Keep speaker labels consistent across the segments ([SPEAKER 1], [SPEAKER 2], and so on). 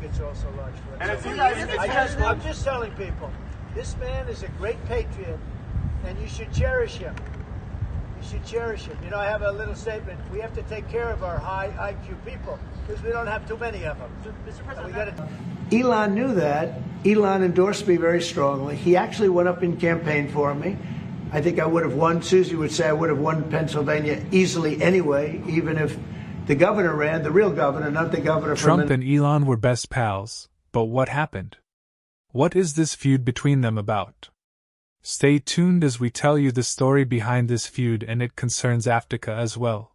[SPEAKER 1] it's also large for us.
[SPEAKER 2] And
[SPEAKER 1] I'm just telling people, this man is a great patriot, and you should cherish him. You should cherish him. You know, I have a little statement. We have to take care of our high IQ people because we don't have too many of them.
[SPEAKER 2] Mr. President,
[SPEAKER 1] Elon knew that. Elon endorsed me very strongly. He actually went up in campaign for me. I think I would have won. Susie would say I would have won Pennsylvania easily anyway, even if the governor ran, the real governor, not the governor from...
[SPEAKER 3] Trump and Elon were best pals, but what happened? What is this feud between them about? Stay tuned as we tell you the story behind this feud, and it concerns Africa as well.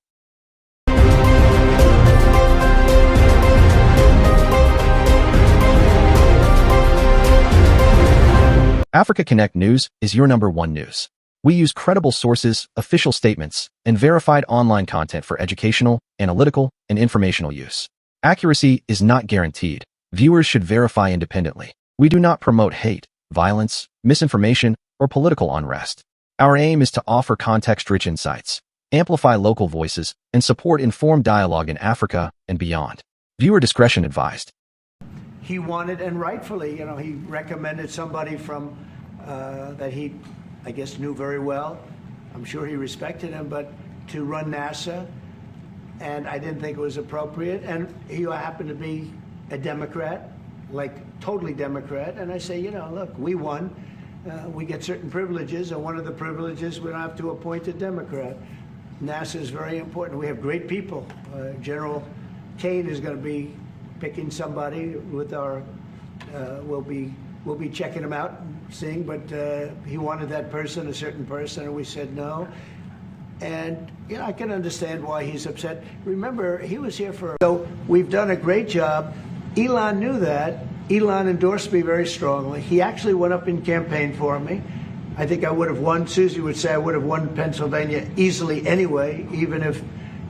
[SPEAKER 4] Africa Connect News is your #1 news. We use credible sources, official statements, and verified online content for educational, analytical, and informational use. Accuracy is not guaranteed. Viewers should verify independently. We do not promote hate, violence, misinformation, or political unrest. Our aim is to offer context-rich insights, amplify local voices, and support informed dialogue in Africa and beyond. Viewer discretion advised.
[SPEAKER 1] He wanted, and rightfully, you know, he recommended somebody from that he, I guess, knew very well. I'm sure he respected him, but to run NASA, and I didn't think it was appropriate. And he happened to be a Democrat, like totally Democrat. And I say, you know, look, we won. We get certain privileges, and one of the privileges, we don't have to appoint a Democrat. NASA is very important. We have great people. General Kane is going to be picking somebody with our, we'll be checking him out, seeing, but he wanted that person, a certain person, and we said no. And, you know, I can understand why he's upset. Remember, he was here for... So we've done a great job. Elon knew that. Elon endorsed me very strongly. He actually went up in campaign for me. I think I would have won. Susie would say I would have won Pennsylvania easily anyway, even if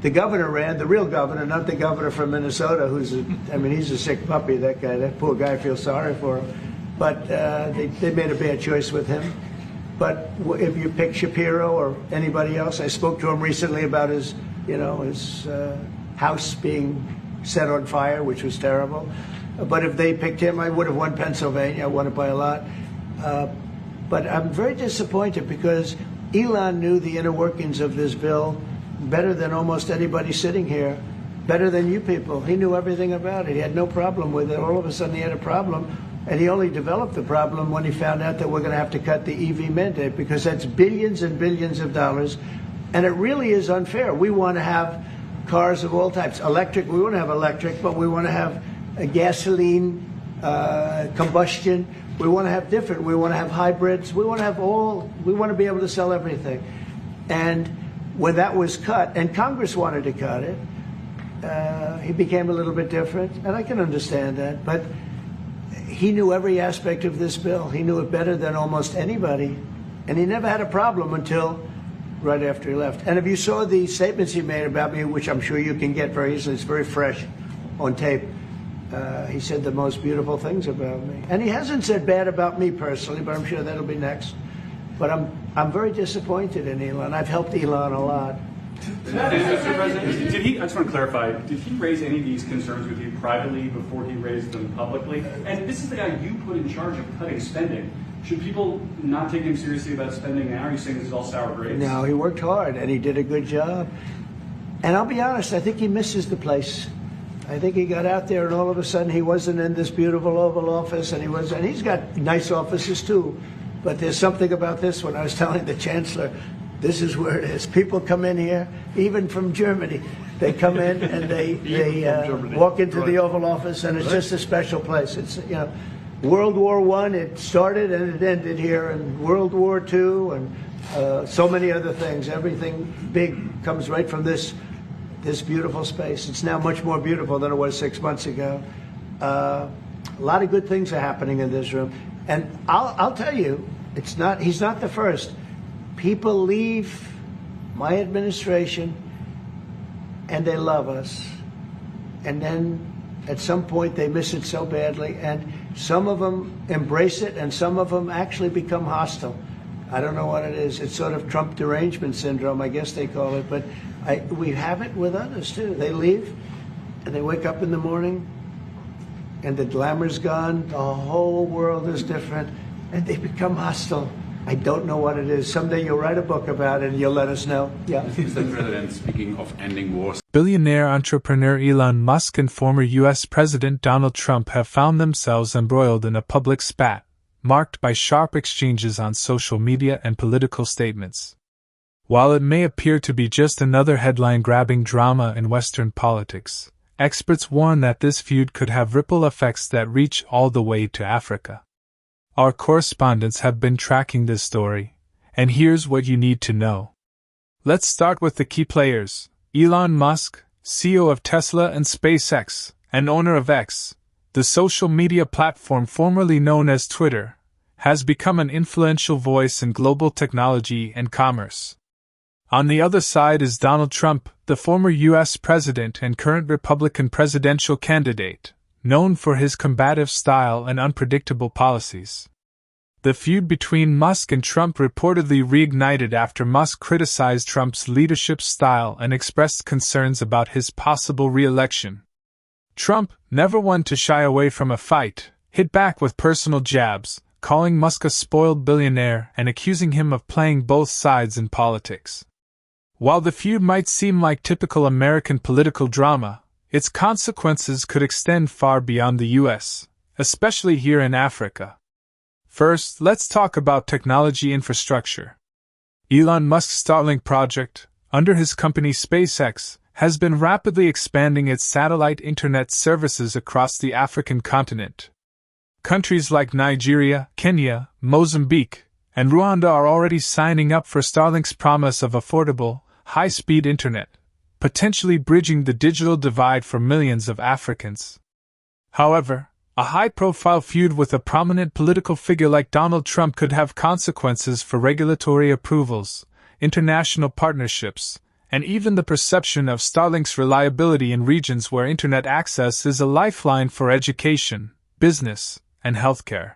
[SPEAKER 1] the governor ran, the real governor, not the governor from Minnesota, who's, I mean, he's a sick puppy, that guy. That poor guy, I feel sorry for him. But they made a bad choice with him. But if you pick Shapiro or anybody else, I spoke to him recently about his, you know, his house being set on fire, which was terrible. But if they picked him, I would have won Pennsylvania. I won it by a lot. But I'm very disappointed because Elon knew the inner workings of this bill better than almost anybody sitting here, better than you people. He knew everything about it. He had no problem with it. All of a sudden he had a problem, and he only developed the problem when he found out that we're going to have to cut the EV mandate, because that's billions and billions of dollars, and it really is unfair. We want to have cars of all types. Electric, we want to have electric, but we want to have a gasoline, combustion. We want to have different. We want to have hybrids. We want to have all. We want to be able to sell everything. And when that was cut, and Congress wanted to cut it, he became a little bit different, and I can understand that. But he knew every aspect of this bill. He knew it better than almost anybody, and he never had a problem until right after he left. And if you saw the statements he made about me, which I'm sure you can get very easily, it's very fresh on tape. He said the most beautiful things about me. And he hasn't said bad about me personally, but I'm sure that'll be next. But I'm very disappointed in Elon. I've helped Elon a lot.
[SPEAKER 5] Mr. President, did he, I just want to clarify, did he raise any of these concerns with you privately before he raised them publicly? And this is the guy you put in charge of cutting spending. Should people not take him seriously about spending now? Are you saying this is all sour grapes?
[SPEAKER 1] No, he worked hard, and he did a good job. And I'll be honest, I think he misses the place. I think he got out there, and all of a sudden he wasn't in this beautiful Oval Office, and he's got nice offices too. But there's something about this one. I was telling the Chancellor, this is where it is. People come in here, even from Germany. They come in and they walk into the Oval Office, and it's just a special place. It's, you know, World War I, it started and it ended here, and World War II, and so many other things. Everything big comes right from this beautiful space. It's now much more beautiful than it was 6 months ago. A lot of good things are happening in this room. And I'll tell you, he's not the first. People leave my administration and they love us. And then at some point they miss it so badly. And some of them embrace it and some of them actually become hostile. I don't know what it is. It's sort of Trump derangement syndrome, I guess they call it. But we have it with others too. They leave and they wake up in the morning and the glamour's gone, the whole world is different, and they become hostile. I don't know what it is. Someday you'll write a book about it and you'll let us know. Yeah.
[SPEAKER 2] Mr. President, speaking of ending wars.
[SPEAKER 3] Billionaire entrepreneur Elon Musk and former U.S. President Donald Trump have found themselves embroiled in a public spat, marked by sharp exchanges on social media and political statements. While it may appear to be just another headline-grabbing drama in Western politics, experts warn that this feud could have ripple effects that reach all the way to Africa. Our correspondents have been tracking this story, and here's what you need to know. Let's start with the key players. Elon Musk, CEO of Tesla and SpaceX, and owner of X, the social media platform formerly known as Twitter, has become an influential voice in global technology and commerce. On the other side is Donald Trump, the former U.S. president and current Republican presidential candidate, known for his combative style and unpredictable policies. The feud between Musk and Trump reportedly reignited after Musk criticized Trump's leadership style and expressed concerns about his possible re-election. Trump, never one to shy away from a fight, hit back with personal jabs, calling Musk a spoiled billionaire and accusing him of playing both sides in politics. While the feud might seem like typical American political drama, its consequences could extend far beyond the U.S., especially here in Africa. First, let's talk about technology infrastructure. Elon Musk's Starlink project, under his company SpaceX, has been rapidly expanding its satellite internet services across the African continent. Countries like Nigeria, Kenya, Mozambique, and Rwanda are already signing up for Starlink's promise of affordable, high-speed internet, potentially bridging the digital divide for millions of Africans. However, a high-profile feud with a prominent political figure like Donald Trump could have consequences for regulatory approvals, international partnerships, and even the perception of Starlink's reliability in regions where internet access is a lifeline for education, business, and healthcare.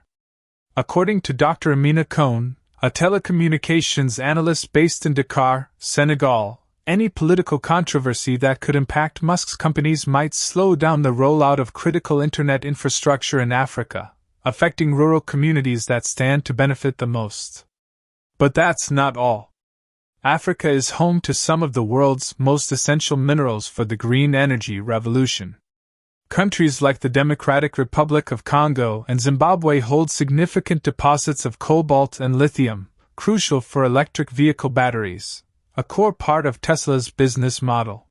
[SPEAKER 3] According to Dr. Amina Cohn, a telecommunications analyst based in Dakar, Senegal, any political controversy that could impact Musk's companies might slow down the rollout of critical internet infrastructure in Africa, affecting rural communities that stand to benefit the most. But that's not all. Africa is home to some of the world's most essential minerals for the green energy revolution. Countries like the Democratic Republic of Congo and Zimbabwe hold significant deposits of cobalt and lithium, crucial for electric vehicle batteries, a core part of Tesla's business model.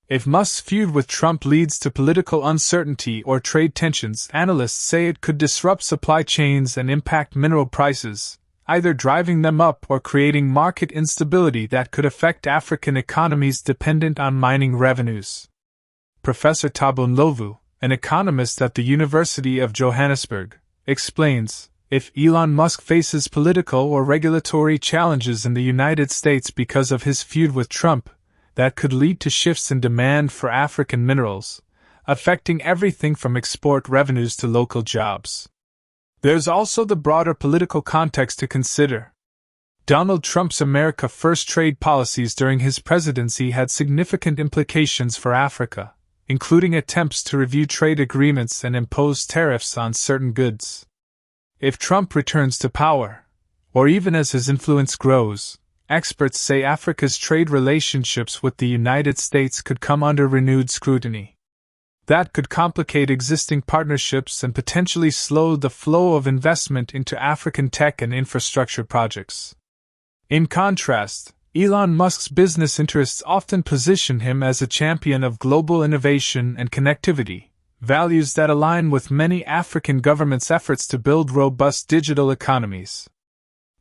[SPEAKER 3] If Musk's feud with Trump leads to political uncertainty or trade tensions, analysts say it could disrupt supply chains and impact mineral prices, either driving them up or creating market instability that could affect African economies dependent on mining revenues. Professor Thabo Ndlovu, an economist at the University of Johannesburg, explains, if Elon Musk faces political or regulatory challenges in the United States because of his feud with Trump, that could lead to shifts in demand for African minerals, affecting everything from export revenues to local jobs. There's also the broader political context to consider. Donald Trump's America First trade policies during his presidency had significant implications for Africa, including attempts to review trade agreements and impose tariffs on certain goods. If Trump returns to power, or even as his influence grows, experts say Africa's trade relationships with the United States could come under renewed scrutiny. That could complicate existing partnerships and potentially slow the flow of investment into African tech and infrastructure projects. In contrast, Elon Musk's business interests often position him as a champion of global innovation and connectivity, values that align with many African governments' efforts to build robust digital economies.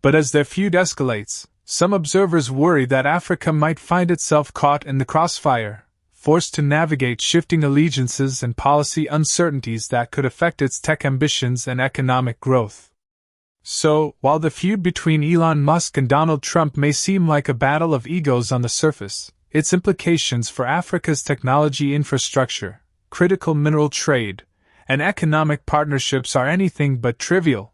[SPEAKER 3] But as their feud escalates, some observers worry that Africa might find itself caught in the crossfire, forced to navigate shifting allegiances and policy uncertainties that could affect its tech ambitions and economic growth. So, while the feud between Elon Musk and Donald Trump may seem like a battle of egos on the surface, its implications for Africa's technology infrastructure, critical mineral trade, and economic partnerships are anything but trivial.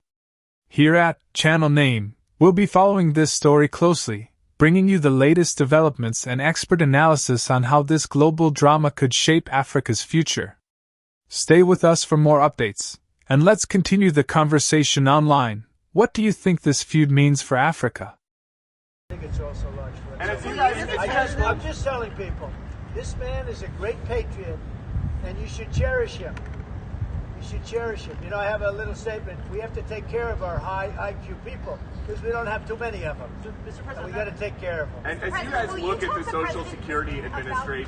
[SPEAKER 3] Here at Channel Name, we'll be following this story closely, bringing you the latest developments and expert analysis on how this global drama could shape Africa's future. Stay with us for more updates, and let's continue the conversation online. What do you think this feud means for Africa?
[SPEAKER 1] I think it's also large for us.
[SPEAKER 6] And it's you guys,
[SPEAKER 1] I'm just telling people, this man is a great patriot, and you should cherish him. You should cherish him. You know, I have a little statement. We have to take care of our high IQ people because we don't have too many of them.
[SPEAKER 6] Mr. President,
[SPEAKER 1] And we got to take care of them.
[SPEAKER 6] and as you guys look at the Social Security Administration.